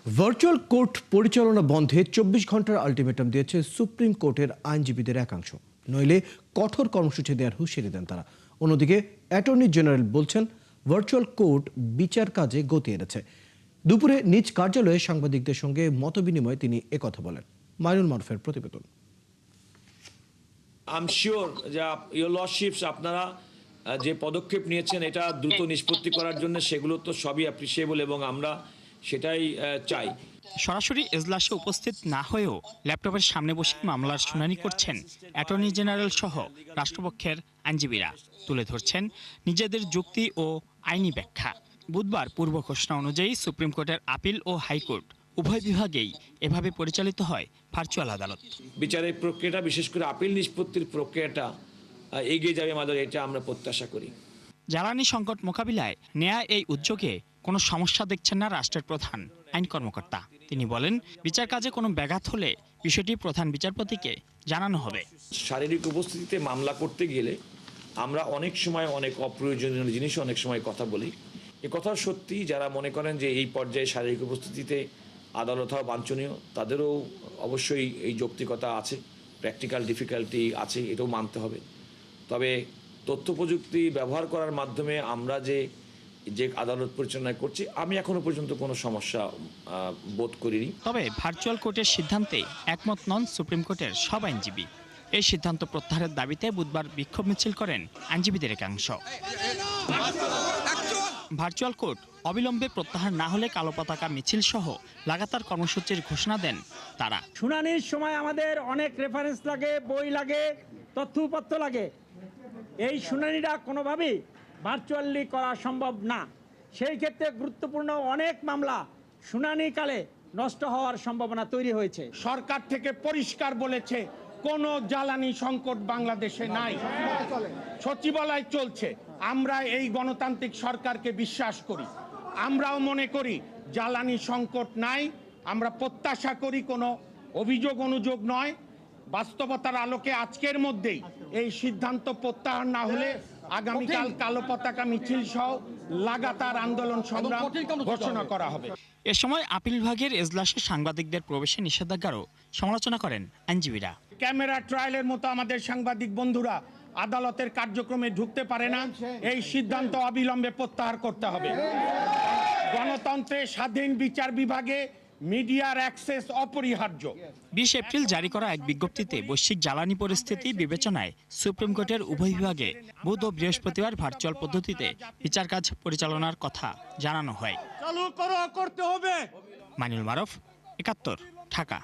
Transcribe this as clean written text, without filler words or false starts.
Virtual court পরিচালনা বন্ধে ২৪ ঘন্টার আলটিমেটাম দিয়েছে সুপ্রিম কোর্টের আইনজীবীদের একাংশ। নইলে কঠোর কর্মসূচি দেওয়ার হুঁশিয়ারি দেন তারা। অন্যদিকে অ্যাটর্নি জেনারেল বলছেন ভার্চুয়াল কোর্ট বিচার কাজে গতি এনেছে। দুপুরে নিজ কার্যালয়ে সাংবাদিকদের সঙ্গে মতবিনিময়ে তিনি একথা বলেন। মাইনুল মারুফের প্রতিবেদন। আই এম শিওর যে ইয়োর লর্ডশিপস আপনারা যে পদক্ষেপ নিয়েছেন এটা দ্রুত নিষ্পত্তি করার জন্য সেগুলো তো সবই অ্যাপ্রিসিয়েবল এবং আমরা সেটাই চাই। সরাসরি এজলাসে উপস্থিত না হয়েও ল্যাপটপের সামনে বসে মামলার শুনানি করছেন অ্যাটর্নি জেনারেল সহ রাষ্ট্রপক্ষের আইনজীবীরা। তুলে ধরছেন নিজেদের যুক্তি ও আইনি ব্যাখ্যা। বুধবার পূর্ব ঘোষণা অনুযায়ী সুপ্রিম কোর্টের আপিল ও হাইকোর্ট উভয় বিভাগেই এভাবে পরিচালিত হয় ভার্চুয়াল আদালত। বিচারের প্রক্রিয়াটা, বিশেষ করে আপিল নিষ্পত্তির প্রক্রিয়াটা এগিয়ে যাবে আমাদের, এটা আমরা প্রত্যাশা করি। জ্বালানি সংকট মোকাবিলায় নেয়া এই উদ্যোগে কোনো সমস্যা দেখছেন না রাষ্ট্রের প্রধান আইন কর্মকর্তা। তিনি বলেন, বিচার কাজে কোনো ব্যাঘাত হলে বিষয়টি প্রধান বিচারপতিকে জানানো হবে। শারীরিক উপস্থিতিতে মামলা করতে গেলে আমরা অনেক সময় অনেক অপ্রয়োজনীয় জিনিস অনেক সময় কথা বলি। এ কথা সত্যি, যারা মনে করেন যে এই পর্যায়ে শারীরিক উপস্থিতিতে আদালত হওয়া বাঞ্ছনীয়, তাদেরও অবশ্যই এই যৌক্তিকতা আছে, প্র্যাকটিক্যাল ডিফিকাল্টি আছে, এটাও মানতে হবে। তবে তথ্য প্রযুক্তি ব্যবহার করার মাধ্যমে আমরা যে আদালত পরিচালনা করছি, আমি এখনো পর্যন্ত কোনো সমস্যা বোধ করিনি। তবে ভার্চুয়াল কোর্টের সিদ্ধান্তে একমত নন সুপ্রিম কোর্টের সব আইনজীবী। এই সিদ্ধান্ত প্রত্যাহারের দাবিতে বুধবার বিক্ষোভ মিছিল করেন আইনজীবীদের একাংশ। ভার্চুয়াল কোর্ট অবিলম্বে প্রত্যাহার না হলে কালো পতাকা মিছিল সহ লাগাতার কর্মসূচির ঘোষণা দেন তারা। শুনানির সময় আমাদের অনেক রেফারেন্স লাগে, বই লাগে, তথ্যপত্র লাগে। এই শুনানিটা কোনোভাবেই ভার্চুয়ালি করা সম্ভব না। সেই ক্ষেত্রে গুরুত্বপূর্ণ অনেক মামলা শুনানিকালে নষ্ট হওয়ার সম্ভাবনা তৈরি হয়েছে। সরকার থেকে পরিষ্কার বলেছে কোনো জ্বালানি সংকট বাংলাদেশে নাই, সচিবালয় চলছে। আমরা এই গণতান্ত্রিক সরকারকে বিশ্বাস করি, আমরাও মনে করি জ্বালানি সংকট নাই। আমরা প্রত্যাশা করি কোনো অভিযোগ অনুযোগ নয়, বাস্তবতার আলোকে আজকের মধ্যেই এই সিদ্ধান্ত প্রত্যাহার না হলে আগামীকাল কালো পতাকা মিছিল সহ লাগাতার আন্দোলন সংগ্রাম ঘোষণা করা হবে। এ সময় আপিল বিভাগের এজলাসে সাংবাদিকদের প্রবেশে নিষেধাজ্ঞারও সমালোচনা করেন আইনজীবীরা। ক্যামেরা ট্রায়ালের মতো আমাদের সাংবাদিক বন্ধুরা আদালতের কার্যক্রমে ঢুকতে পারে না, এই সিদ্ধান্ত অবিলম্বে প্রত্যাহার করতে হবে। গণতন্ত্রের স্বাধীন বিচার বিভাগে মিডিয়ার অ্যাক্সেস অপরিহার্য। ২০ এপ্রিল জারি করা এক বিজ্ঞপ্তিতে বৈশ্বিক জ্বালানি পরিস্থিতি বিবেচনায় সুপ্রিম কোর্টের উভয় বিভাগে বুধ ও বৃহস্পতিবার ভার্চুয়াল পদ্ধতিতে বিচার কাজ পরিচালনার কথা জানানো হয়। চালু করতে হবে। মাইনুল মারুফ, ৭১, ঢাকা।